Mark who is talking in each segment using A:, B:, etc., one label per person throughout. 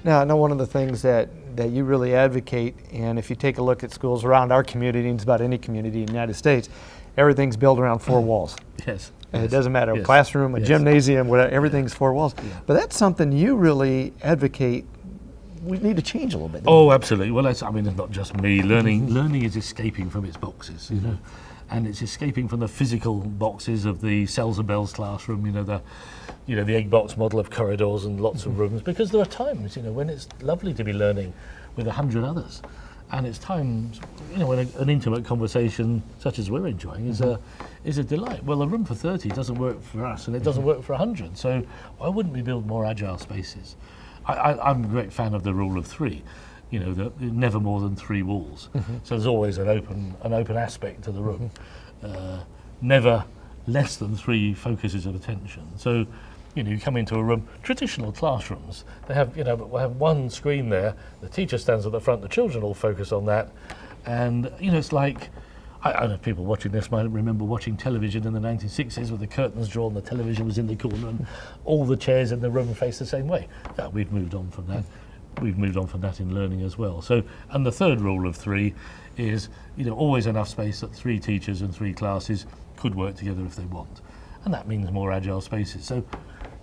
A: Now, I know one of the things that you really advocate, and if you take a look at schools around our community, and it's about any community in the United States, everything's built around four walls.
B: Yes.
A: And it doesn't matter, a
B: Yes.
A: classroom, a
B: Yes.
A: gymnasium, whatever, everything's four walls.
B: Yeah.
A: But that's something you really advocate we need to change a little bit.
B: Oh, absolutely. Well, I mean, it's not just me. Learning is escaping from its boxes, you know, and it's escaping from the physical boxes of the cells and bells classroom, the egg box model of corridors and lots of rooms, because there are times, when it's lovely to be learning with 100 others. And it's times, when an intimate conversation such as we're enjoying is a delight. Well, a room for 30 doesn't work for us, and it doesn't work for 100. So why wouldn't we build more agile spaces? I'm a great fan of the rule of three. Never more than 3 walls. So there's always an open aspect to the room. Never less than 3 focuses of attention. So, you come into a room, traditional classrooms, they have, we'll have one screen there, the teacher stands at the front, the children all focus on that, and, it's like, I know people watching this might remember watching television in the 1960s with the curtains drawn, the television was in the corner, and all the chairs in the room face the same way. Yeah, we've moved on from that. We've moved on from that in learning as well. So, and the third rule of 3 is, always enough space that 3 teachers and 3 classes could work together if they want. And that means more agile spaces. So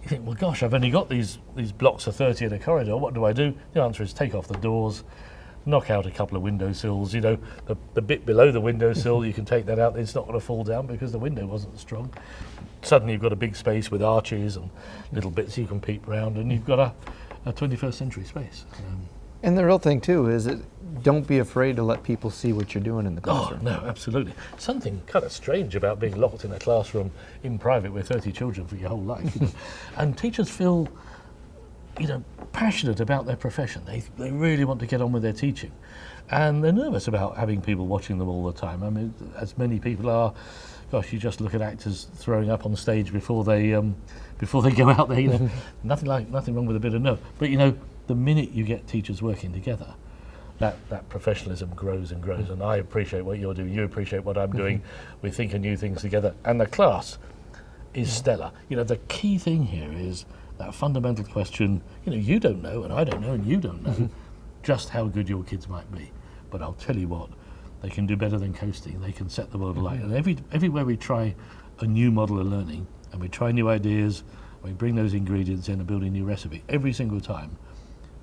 B: you think, well, gosh, I've only got these blocks of 30 in a corridor. What do I do? The answer is take off the doors, knock out a couple of windowsills. The bit below the windowsill, you can take that out. It's not going to fall down because the window wasn't strong. Suddenly you've got a big space with arches and little bits you can peep around, and you've got a 21st century space.
A: And the real thing too is don't be afraid to let people see what you're doing in the
B: Oh,
A: classroom.
B: no, absolutely. Something kind of strange about being locked in a classroom in private with 30 children for your whole life. And teachers feel, passionate about their profession. They really want to get on with their teaching. And they're nervous about having people watching them all the time. I mean, as many people are, gosh, you just look at actors throwing up on stage before they go out there, nothing wrong with a bit of nerve. But, the minute you get teachers working together, that professionalism grows and grows, and I appreciate what you're doing, you appreciate what I'm doing, we think of new things together, and the class is stellar. The key thing here is that fundamental question, you don't know, and I don't know, and you don't know just how good your kids might be, but I'll tell you what, they can do better than coasting, they can set the world alight, and everywhere we try a new model of learning, and we try new ideas, we bring those ingredients in and build a new recipe, every single time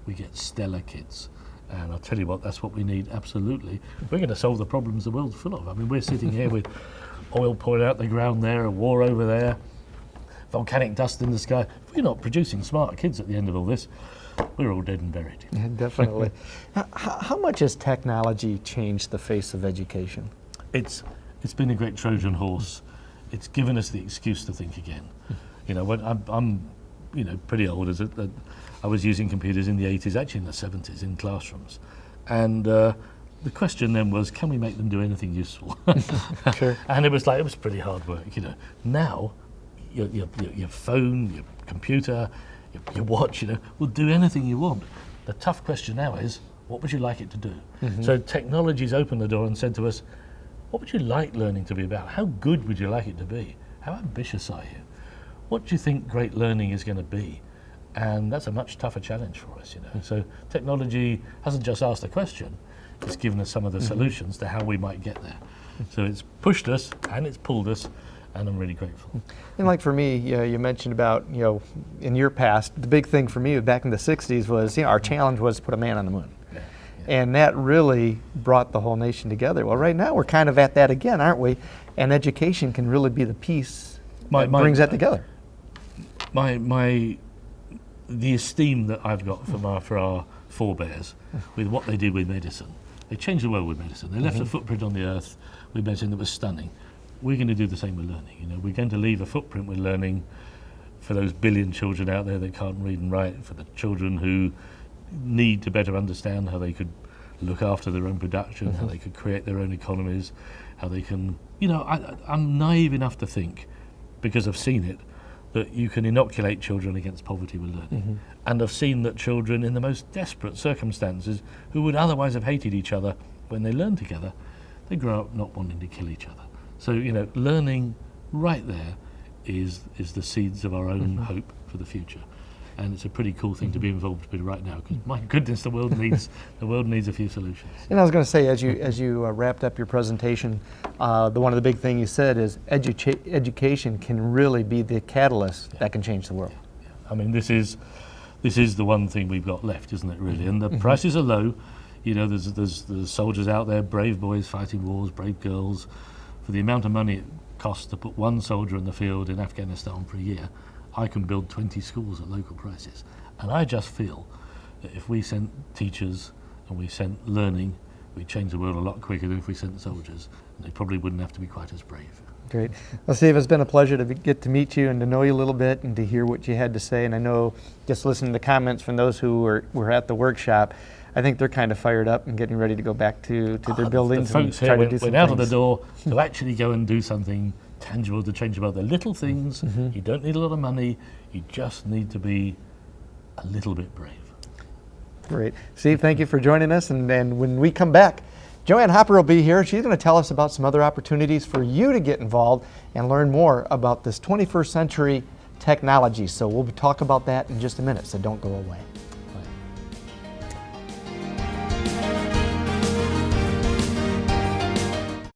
B: we get stellar kids. And I'll tell you what, that's what we need, absolutely. We're going to solve the problems the world's full of. I mean, we're sitting here with oil poured out the ground there, a war over there, volcanic dust in the sky. If we're not producing smart kids at the end of all this, we're all dead and buried.
A: Yeah, definitely. How much has technology changed the face of education?
B: It's been a great Trojan horse. It's given us the excuse to think again. When I'm pretty old, I was using computers in the 80s, actually in the 70s, in classrooms. And the question then was, can we make them do anything useful?
A: Sure.
B: And it was pretty hard work, Now, your phone, your computer, your watch, will do anything you want. The tough question now is, what would you like it to do? So technology's opened the door and said to us, what would you like learning to be about? How good would you like it to be? How ambitious are you? What do you think great learning is going to be? And that's a much tougher challenge for us, So technology hasn't just asked a question, it's given us some of the solutions to how we might get there. So it's pushed us and it's pulled us, and I'm really grateful.
A: And like for me, you mentioned about, in your past, the big thing for me back in the 60s was, our challenge was to put a man on the moon.
B: Yeah.
A: And that really brought the whole nation together. Well, right now we're kind of at that again, aren't we? And education can really be the piece that brings that together.
B: The esteem that I've got for our forebears with what they did with medicine. They changed the world with medicine. They left a footprint on the earth with medicine that was stunning. We're going to do the same with learning. We're going to leave a footprint with learning for those billion children out there that can't read and write, for the children who need to better understand how they could look after their own production, how they could create their own economies, how they can, I'm naive enough to think, because I've seen it, that you can inoculate children against poverty with learning. And I've seen that children in the most desperate circumstances, who would otherwise have hated each other, when they learn together, they grow up not wanting to kill each other. So, learning right there is the seeds of our own hope for the future. And it's a pretty cool thing to be involved with right now, because my goodness, the world needs a few solutions.
A: And I was going to say, as you wrapped up your presentation, one of the big things you said is education can really be the catalyst that can change the world.
B: Yeah. I mean, this is the one thing we've got left, isn't it? Really, and the prices are low. You know, there's soldiers out there, brave boys fighting wars, brave girls. For the amount of money it costs to put one soldier in the field in Afghanistan for a year, I can build 20 schools at local prices. And I just feel that if we sent teachers and we sent learning, we'd change the world a lot quicker than if we sent soldiers. And they probably wouldn't have to be quite as brave.
A: Great. Well, Steve, it's been a pleasure to get to meet you and to know you a little bit and to hear what you had to say. And I know, just listening to comments from those who were at the workshop, I think they're kind of fired up and getting ready to go back to their buildings
B: the
A: and
B: folks
A: try
B: here
A: to do some
B: went out of
A: things.
B: the door to actually go and do something tangible to change about the little things. You don't need a lot of money. You just need to be a little bit brave.
A: Great. Steve, thank you for joining us. And when we come back, Joanne Hopper will be here. She's going to tell us about some other opportunities for you to get involved and learn more about this 21st century technology. So we'll talk about that in just a minute, so don't go away.